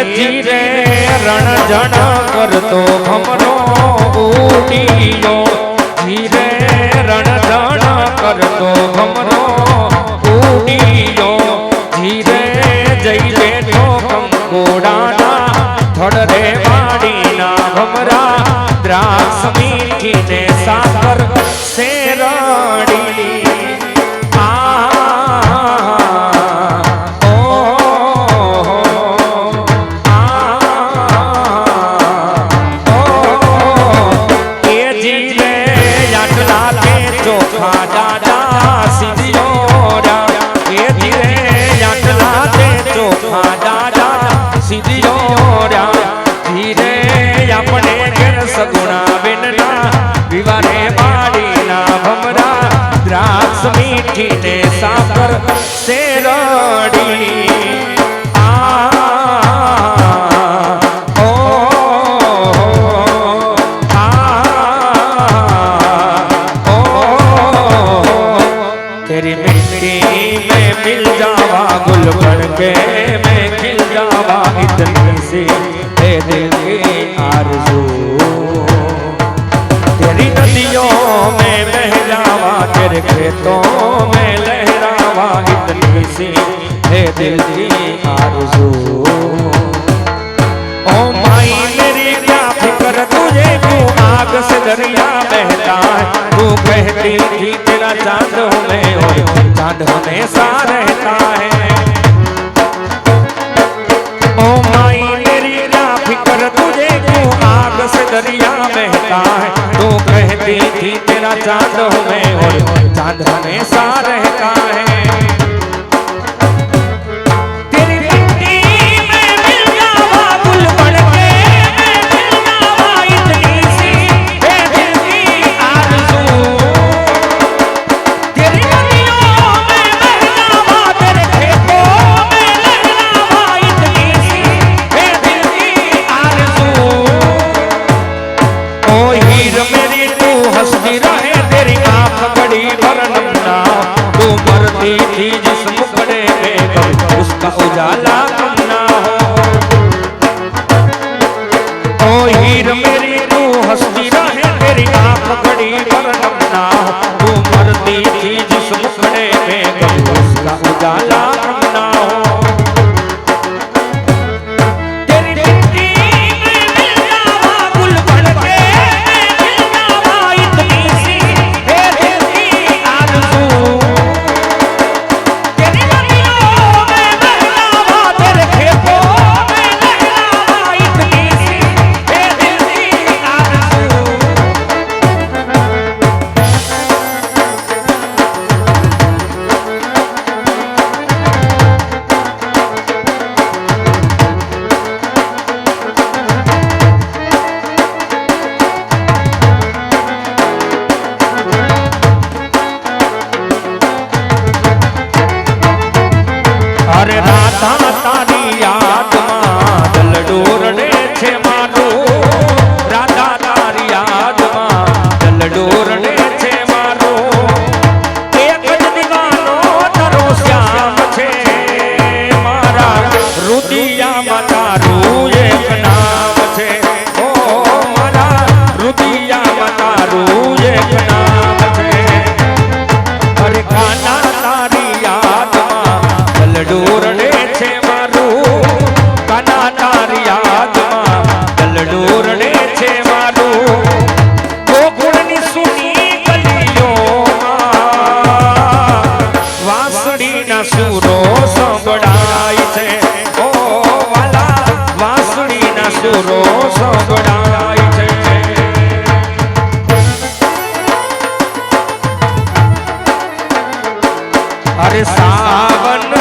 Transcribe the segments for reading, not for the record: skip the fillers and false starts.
ધીરે રણ જણ કરતો ભમરો ઉડીયો ધીરે રણ જણ કરતો ભમરો ઉડીયો ધીરે જઈ બેઠો કંકોડાના થડ રે વાડીના ભમરા દ્રાક્ષ મીઠી ને સાકર શેરડી સગુણા બેનના વિવારે માડીના ભમરા દ્રાક્ષ મીઠી ને સાકર શેરડી तेरी मिट्टी में मिल जावा गुल बन के मैं खिल जावा इतनी सी है दिल की आरज़ू तेरी नदियों में बह जावा तेरे खेतों में लहरावा इतनी सी है दिल की आरज़ू ओ माई मेरी क्या फिक्र तुझे क्यों आग से दरिया बहता है तू कहती थी तेरा चांद हमें और चांद हमेशा रहता है ओ माई मेरी क्या फिक्र तुझे क्यों आग से दरिया बहता है तू कहती थी तेरा चांद हमें और चांद हमेशा रहता है जिस मुखड़े में कभी उसका उजाला कम ना हो ओ हीर मेरी तू हंसती रहे तेरी आंख बड़ी वरनम ना हो तू मरती थी जिस मुखड़े में कभी उसका उजाला कम ना हो अरे राधा तारी याद में दलडोर ने छे मारो राधा तारी याद में दलडोर ने छे मारो एक ज दीवानो तारो श्याम छे मारा रुदिया में तारू एक नाम छे ओ मारा रुदिया में तारू एक नाम छे अरे खाना तारी याद दलडोर ने छे मारू काना तारी याद में दलडोर ने छे मारू गोकुळनी सुनी गलियों वासड़ी ना सुरो संभळाय छे ओ वाला वासड़ी ना सुरो संभळाय छे अरे सावन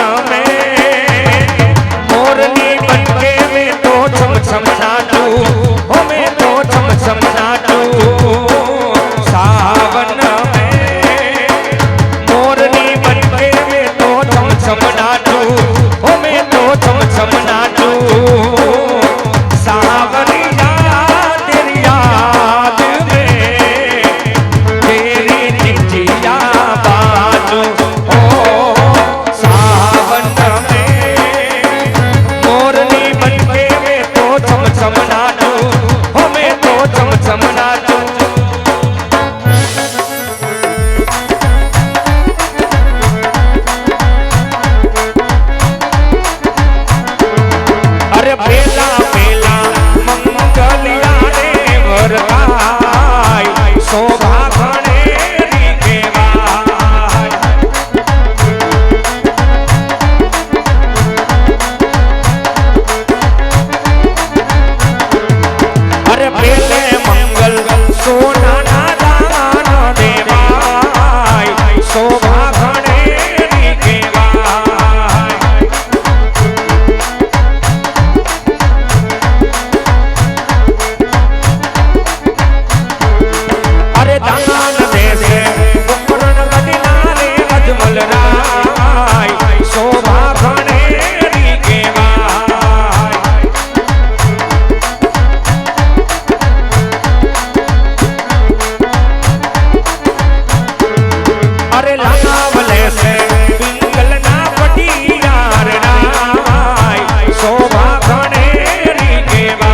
अरे लावले से पिंगल ना पटियार राय शोभा घनेरी केवा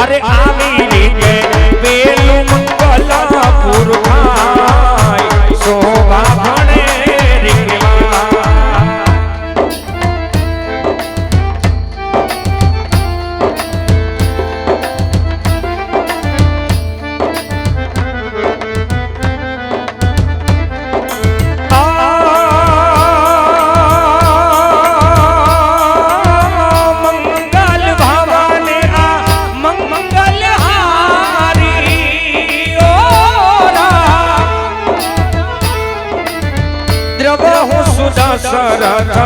अरे आवी रीते वेलु मंगल पुरखाय शोभा घनेरी केवा दशरथ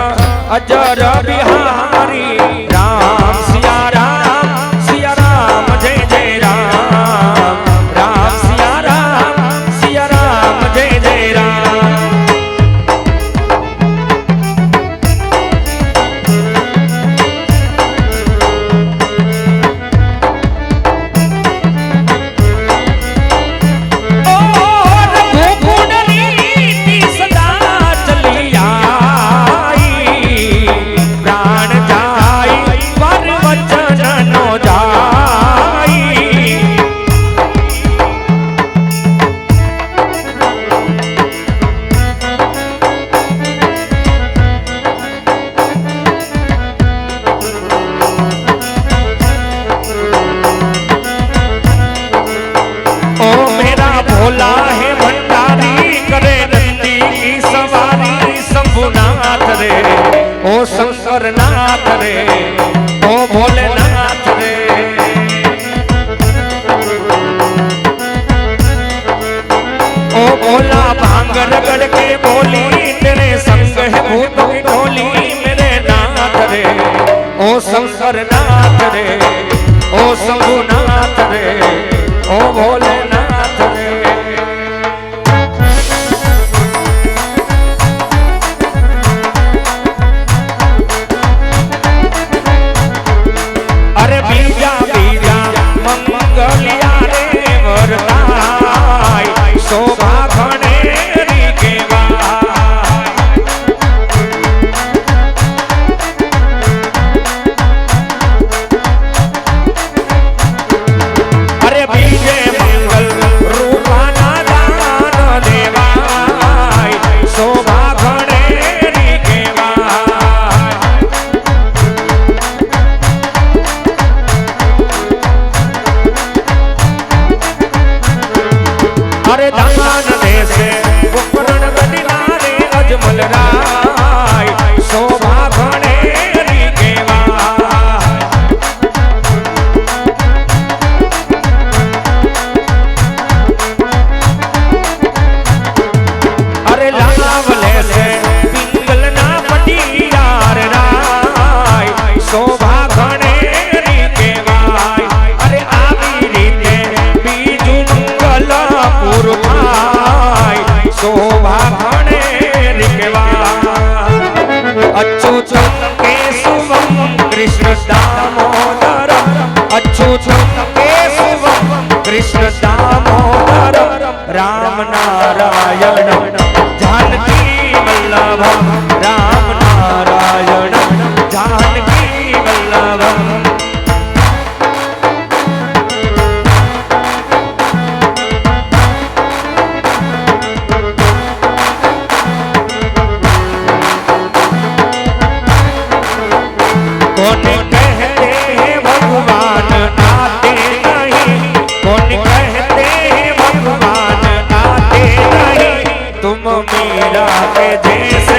अजर बिहारी राम सिया राम जय जय राम राम सिया राम जय जय राम भोला है भंडारी करे नंदी की सवारी शंभुनाथ रे ओ शंकर नाथ रे ओ भोलेनाथ रे ओ भोला भांग रगड़ के बोली तेरे संग है भूतों की टोली मेरे नाथ रे ओ शंकर नाथ रे ओ शंभुनाथ रे ओ भोलेनाथ रे बीजा बीजा मंगलिया रे वरदाय शोभा घनेरी केवा अरे बीजे मंगल रूपाना दान देवाय शोभा घनेरी केवा अरे दान देसे उपकरण बदला रे अजमल राय शोभा घनेरी केवा अरे लावले से पिंगल ना पटियार राय शोभा घनेरी केवा अरे आवी रीते बीजू मंगल पुरखाय शोभा घनेरी केवा अच्युतं केशवं कृष्ण दामोदरं अच्युतं केशवं कृष्ण दामोदरं राम नारायण जानकी वल्लभं राम नारायण जानकी वल्लभं कौन कहते हैं भगवान आते नहीं कौन कहते हैं भगवान आते नहीं तुम मीरा के जैसे